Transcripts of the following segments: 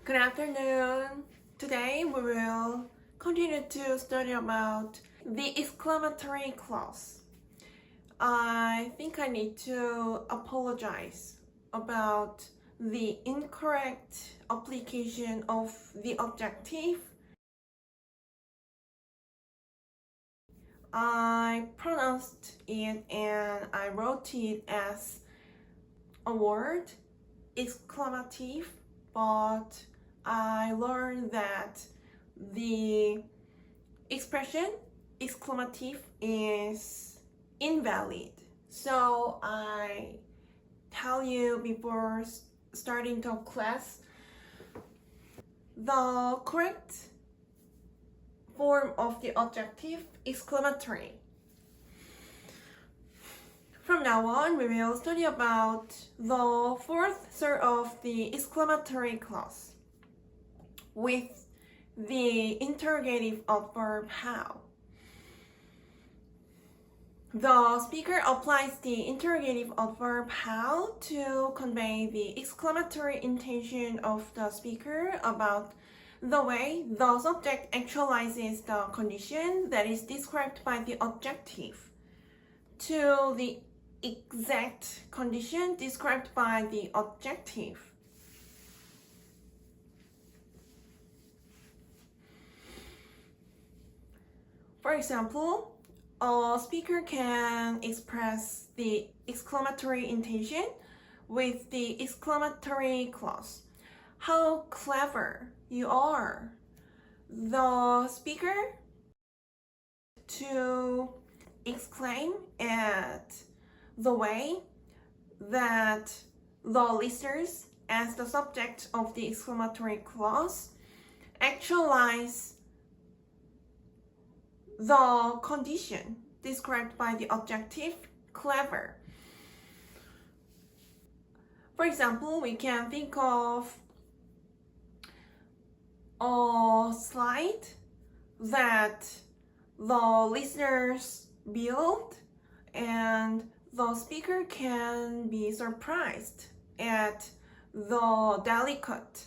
Good afternoon. Today we will continue to study about the exclamatory clause. I think I need to apologize about the incorrect application of the adjective. I pronounced it and I wrote it as a word, exclamative, but I learned that the expression exclamative is invalid. So I tell you before starting the class, the correct form of the adjective exclamatory. From now on, we will study about the fourth sort of the exclamatory clause with the interrogative adverb how. The speaker applies the interrogative adverb how to convey the exclamatory intention of the speaker about the way the subject actualizes the condition that is described by the adjective to the exact condition described by the adjective. For example, a speaker can express the exclamatory intention with the exclamatory clause. How clever you are. The speaker to exclaim at the way that the listeners, as the subject of the exclamatory clause, actualize the condition described by the adjective clever. For example, we can think of a slide that the listeners build, and the speaker can be surprised at the delicate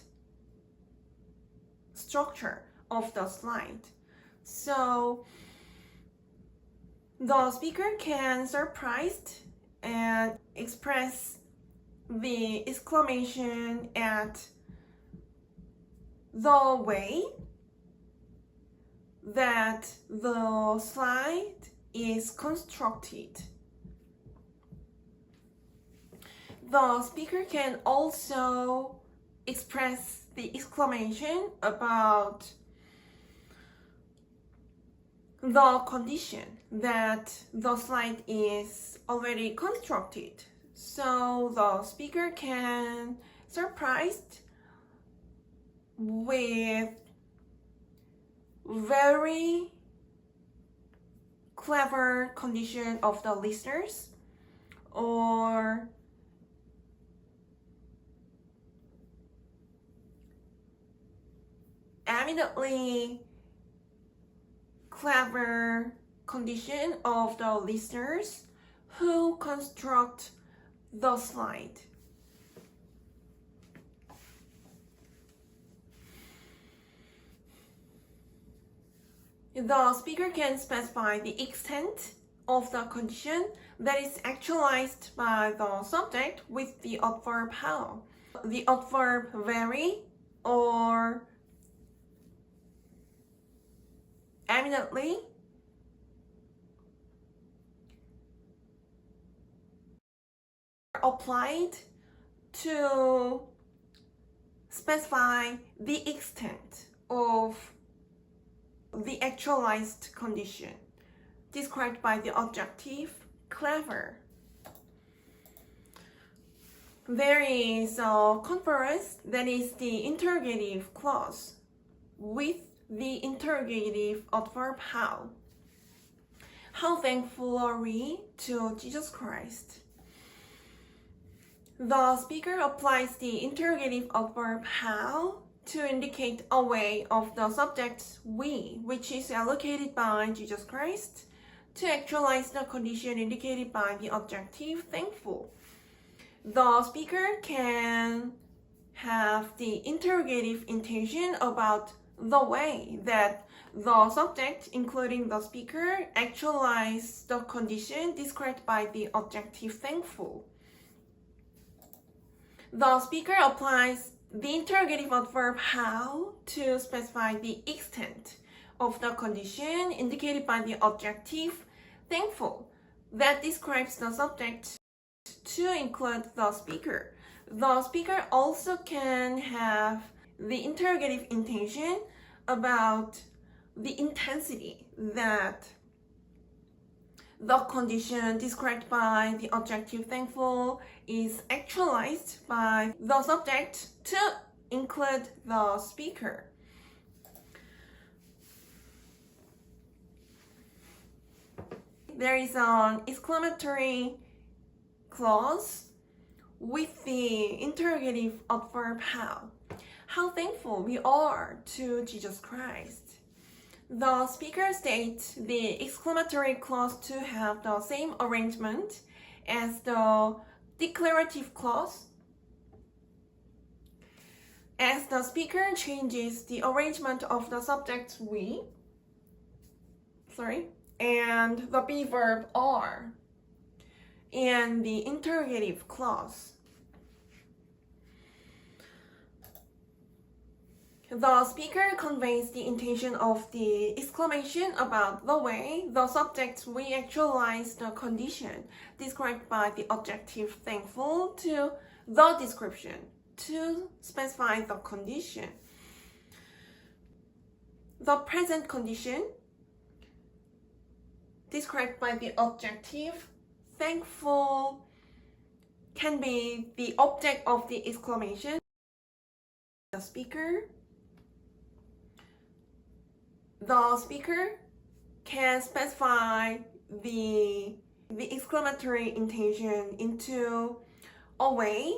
structure of the slide. So the speaker can surprised and express the exclamation at the way that the slide is constructed. The speaker can also express the exclamation about the condition that the slide is already constructed. So the speaker can surprised with very clever condition of the listeners, or eminently clever condition of the listeners who construct the slide. The speaker can specify the extent of the condition that is actualized by the subject with the adverb how. The adverb very or eminently applied to specify the extent of the actualized condition described by the adjective clever. There is a conference that is the interrogative clause with the interrogative adverb how. How thankful are we to Jesus Christ? The speaker applies the interrogative adverb how to indicate a way of the subject we, which is allocated by Jesus Christ, to actualize the condition indicated by the adjective thankful. The speaker can have the interrogative intention about the way that the subject, including the speaker, actualize the condition described by the adjective thankful. The speaker applies the interrogative adverb how to specify the extent of the condition indicated by the adjective thankful that describes the subject to include the speaker. The speaker also can have the interrogative intention about the intensity that the condition described by the adjective thankful is actualized by the subject to include the speaker. There is an exclamatory clause with the interrogative adverb how. How thankful we are to Jesus Christ. The speaker states the exclamatory clause to have the same arrangement as the declarative clause. As the speaker changes the arrangement of the subject we, and the be verb are, and the interrogative clause. The speaker conveys the intention of the exclamation about the way the subject we actualize the condition described by the adjective thankful to the description to specify the condition. The present condition described by the adjective thankful can be the object of the exclamation. The speaker can specify the exclamatory intention into a way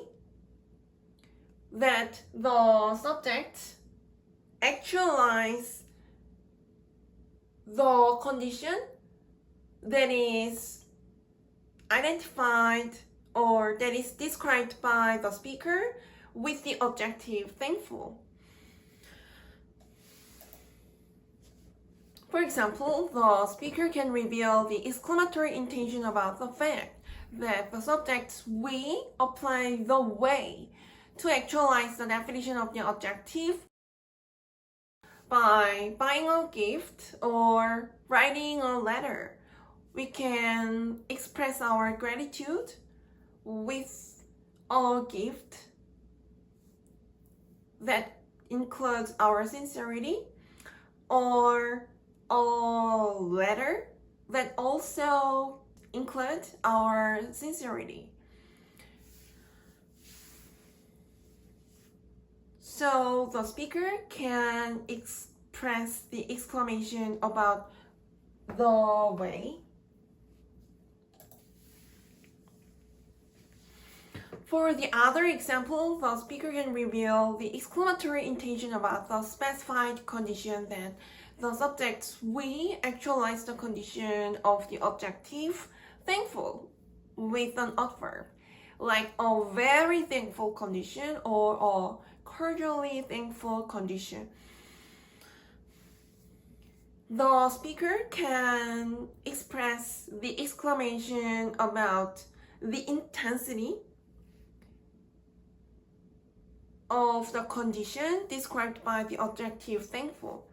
that the subject actualize the condition that is identified or that is described by the speaker with the adjective thankful. For example, the speaker can reveal the exclamatory intention about the fact that the subject we apply the way to actualize the definition of the adjective by buying a gift or writing a letter. We can express our gratitude with a gift that includes our sincerity, or a letter that also includes our sincerity. So the speaker can express the exclamation about the way. For the other example, the speaker can reveal the exclamatory intention about the specified condition that the subject we actualize the condition of the adjective thankful with an adverb, like a very thankful condition or a cordially thankful condition. The speaker can express the exclamation about the intensity of the condition described by the adjective thankful.